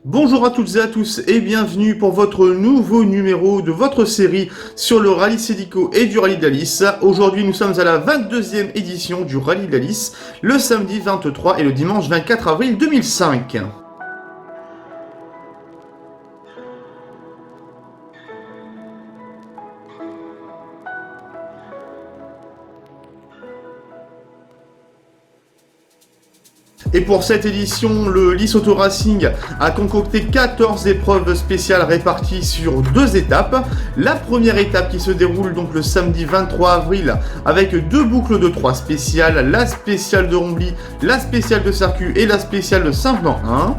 Bonjour à toutes et à tous et bienvenue pour votre nouveau numéro de votre série sur le rallye Cedico et du rallye d'Alice. Aujourd'hui nous sommes à la 22e édition du rallye d'Alice, le samedi 23 et le dimanche 24 avril 2005. Et pour cette édition, le Lys Auto Racing a concocté 14 épreuves spéciales réparties sur 2 étapes. La première étape qui se déroule donc le samedi 23 avril avec 2 boucles de 3 spéciales, la spéciale de Rombly, la spéciale de Sercu et la spéciale de Saint-Venant 1.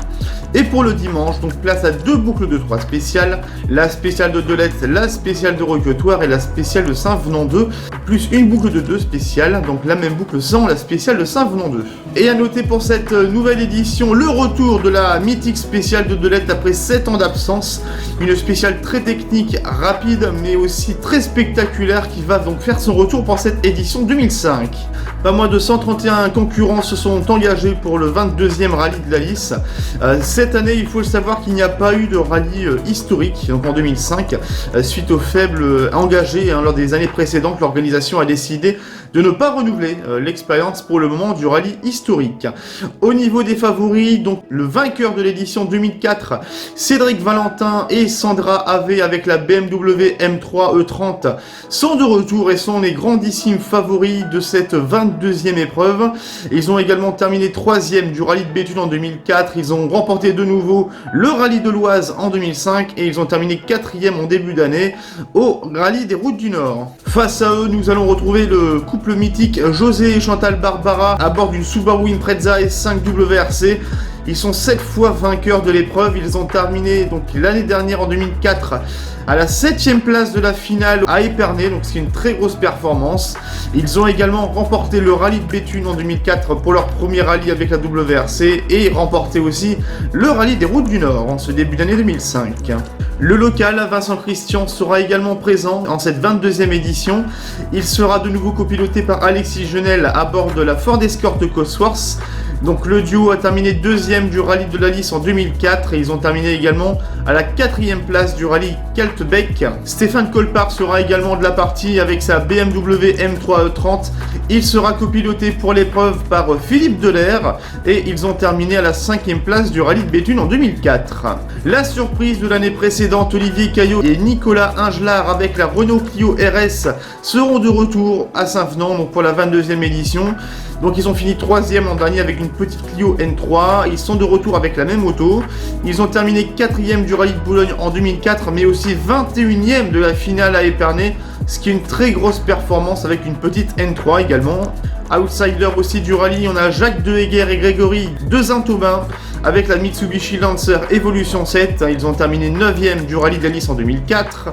Et pour le dimanche, donc place à 2 boucles de 3 spéciales, la spéciale de Delette, la spéciale de Roquetoire et la spéciale de Saint-Venant 2, plus une boucle de 2 spéciales, donc la même boucle sans la spéciale de Saint-Venant 2. Et à noter pour cette nouvelle édition, le retour de la mythique spéciale de Delette après 7 ans d'absence, une spéciale très technique, rapide, mais aussi très spectaculaire qui va donc faire son retour pour cette édition 2005. Pas moins de 131 concurrents se sont engagés pour le 22e rallye de l'Alice. Cette année, il faut le savoir qu'il n'y a pas eu de rallye historique, donc en 2005, suite aux faibles engagés lors des années précédentes, l'organisation a décidé de ne pas renouveler l'expérience pour le moment du rallye historique. Au niveau des favoris, donc le vainqueur de l'édition 2004, Cédric Valentin et Sandra Ave avec la BMW M3 E30 sont de retour et sont les grandissimes favoris de cette 22e épreuve. Ils ont également terminé 3e du rallye de Béthune en 2004, ils ont remporté de nouveau le rallye de l'Oise en 2005 et ils ont terminé 4e en début d'année au rallye des routes du Nord. Face à eux, nous allons retrouver le couple mythique José et Chantal Barbara à bord d'une Subaru Impreza S5 WRC. Ils sont 7 fois vainqueurs de l'épreuve. Ils ont terminé donc l'année dernière en 2004 à la 7e place de la finale à Épernay, donc c'est une très grosse performance. Ils ont également remporté le rallye de Béthune en 2004 pour leur premier rallye avec la WRC et remporté aussi le rallye des routes du Nord en ce début d'année 2005. Le local, Vincent Christian, sera également présent en cette 22e édition. Il sera de nouveau copiloté par Alexis Genel à bord de la Ford Escort Cosworth. Donc le duo a terminé 2e du rallye de l'Alice en 2004 et ils ont terminé également à la 4e place du rallye Kaltbeck. Stéphane Colpart sera également de la partie avec sa BMW M3 E30. Il sera copiloté pour l'épreuve par Philippe Delair et ils ont terminé à la 5e place du rallye de Béthune en 2004. La surprise de l'année précédente, Olivier Caillot et Nicolas Ingelard avec la Renault Clio RS seront de retour à Saint-Venant donc pour la 22e édition. Donc ils ont fini 3e l'an dernier avec une petite Clio N3, ils sont de retour avec la même auto. Ils ont terminé 4e du rallye de Boulogne en 2004, mais aussi 21e de la finale à Épernay, ce qui est une très grosse performance avec une petite N3 également. Outsider aussi du rallye, on a Jacques Dehéguer et Grégory de Saint-Aubin avec la Mitsubishi Lancer Evolution 7. Ils ont terminé 9e du rallye d'Alice en 2004.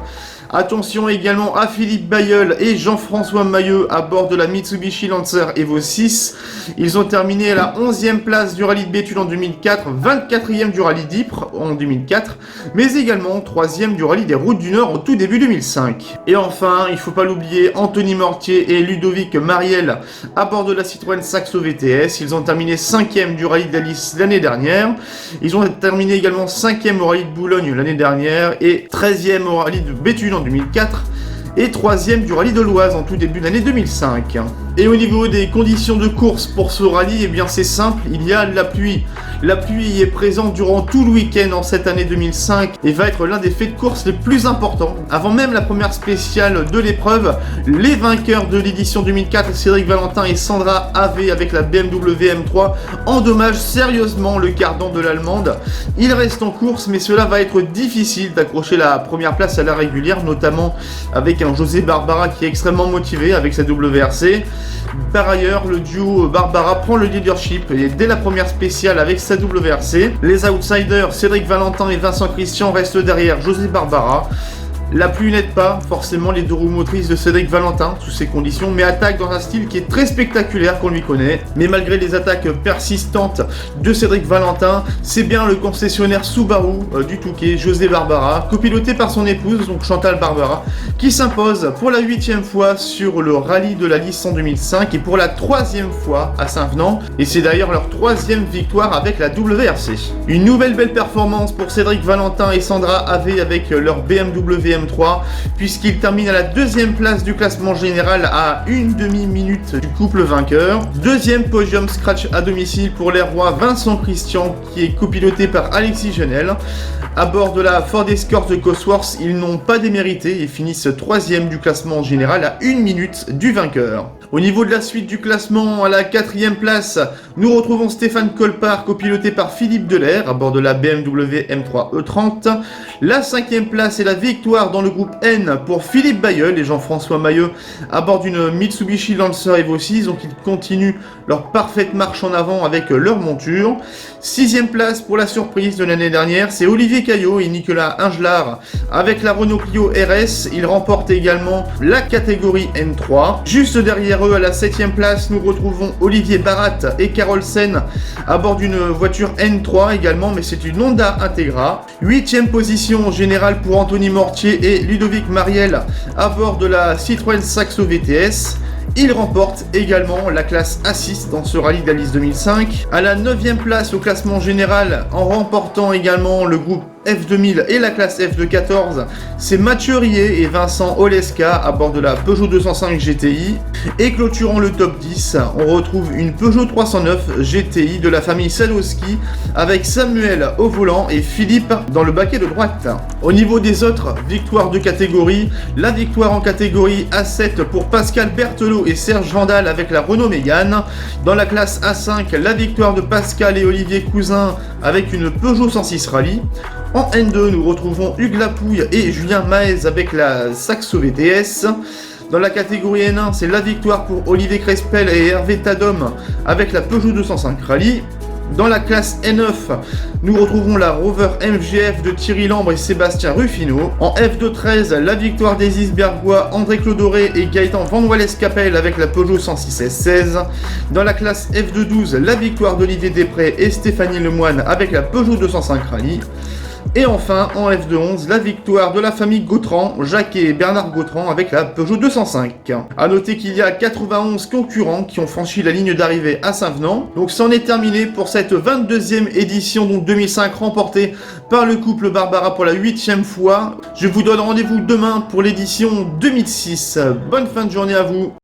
Attention également à Philippe Bayeul et Jean-François Mailleux à bord de la Mitsubishi Lancer Evo 6. Ils ont terminé à la 11e place du rallye de Béthune en 2004, 24e du rallye d'Ypres en 2004, mais également 3e du rallye des routes du Nord au tout début 2005. Et enfin, il ne faut pas l'oublier, Anthony Mortier et Ludovic Mariel à bord de la Citroën Saxo VTS. Ils ont terminé 5e du rallye d'Alice l'année dernière. Ils ont terminé également 5e au rallye de Boulogne l'année dernière et 13e au rallye de Béthune en 2004 et 3e du rallye de l'Oise en tout début d'année 2005. Et au niveau des conditions de course pour ce rallye, eh bien c'est simple, il y a la pluie. La pluie est présente durant tout le week-end en cette année 2005 et va être l'un des faits de course les plus importants. Avant même la première spéciale de l'épreuve, les vainqueurs de l'édition 2004, Cédric Valentin et Sandra Ave avec la BMW M3, endommagent sérieusement le cardan de l'Allemande. Il reste en course, mais cela va être difficile d'accrocher la première place à la régulière, notamment avec un José Barbara qui est extrêmement motivé avec sa WRC. Par ailleurs, le duo Barbara prend le leadership et dès la première spéciale avec sa WRC. Les outsiders Cédric Valentin et Vincent Christian restent derrière José Barbara. La pluie n'aide pas forcément les deux roues motrices de Cédric Valentin sous ces conditions, mais attaque dans un style qui est très spectaculaire qu'on lui connaît. Mais malgré les attaques persistantes de Cédric Valentin, c'est bien le concessionnaire Subaru du Touquet, José Barbara, copiloté par son épouse, donc Chantal Barbara, qui s'impose pour la 8e fois sur le rallye de la Lys en 2005 et pour la 3e fois à Saint-Venant. Et c'est d'ailleurs leur 3e victoire avec la WRC. Une nouvelle belle performance pour Cédric Valentin et Sandra Ave avec leur BMW M3, puisqu'ils terminent à la 2e place du classement général à une demi-minute du couple vainqueur. 2e podium scratch à domicile pour les rois Vincent Christian, qui est copiloté par Alexis Genel. À bord de la Ford Escort de Cosworth, ils n'ont pas démérité et finissent 3e du classement général à 1 minute du vainqueur. Au niveau de la suite du classement, à la 4e place, nous retrouvons Stéphane Colpart, copiloté par Philippe Delair, à bord de la BMW M3 E30. La 5e place est la victoire dans le groupe N pour Philippe Bayeul et Jean-François Mailleux, à bord d'une Mitsubishi Lancer Evo 6, donc ils continuent leur parfaite marche en avant avec leur monture. 6e place pour la surprise de l'année dernière, c'est Olivier Caillot et Nicolas Ingelard avec la Renault Clio RS. Ils remportent également la catégorie N3. Juste derrière eux, à la 7e place, nous retrouvons Olivier Barat et Carole Sen à bord d'une voiture N3 également, mais c'est une Honda Integra. 8e position générale pour Anthony Mortier et Ludovic Mariel à bord de la Citroën Saxo VTS. Il remporte également la classe A6 dans ce rallye d'Alice 2005. À la 9e place au classement général, en remportant également le groupe F2000 et la classe F214, c'est Mathieu Rier et Vincent Oleska à bord de la Peugeot 205 GTI. Et clôturant le top 10, on retrouve une Peugeot 309 GTI de la famille Sadowski avec Samuel au volant et Philippe dans le baquet de droite. Au niveau des autres victoires de catégorie, la victoire en catégorie A7 pour Pascal Berthelot et Serge Vandal avec la Renault Mégane. Dans la classe A5, la victoire de Pascal et Olivier Cousin avec une Peugeot 106 Rallye. En N2, nous retrouvons Hugues Lapouille et Julien Maez avec la Saxo VTS. Dans la catégorie N1, c'est la victoire pour Olivier Crespel et Hervé Tadom avec la Peugeot 205 Rallye. Dans la classe N9, nous retrouvons la Rover MGF de Thierry Lambre et Sébastien Ruffino. En F213, la victoire des Isbergois André Clodoré et Gaëtan Van Wallescapelle avec la Peugeot 106 S16. Dans la classe F212, la victoire d'Olivier Després et Stéphanie Lemoine avec la Peugeot 205 Rallye. Et enfin, en F211, la victoire de la famille Gautran, Jacques et Bernard Gautran avec la Peugeot 205. A noter qu'il y a 91 concurrents qui ont franchi la ligne d'arrivée à Saint-Venant. Donc c'en est terminé pour cette 22e édition, donc 2005, remportée par le couple Barbara pour la 8e fois. Je vous donne rendez-vous demain pour l'édition 2006. Bonne fin de journée à vous.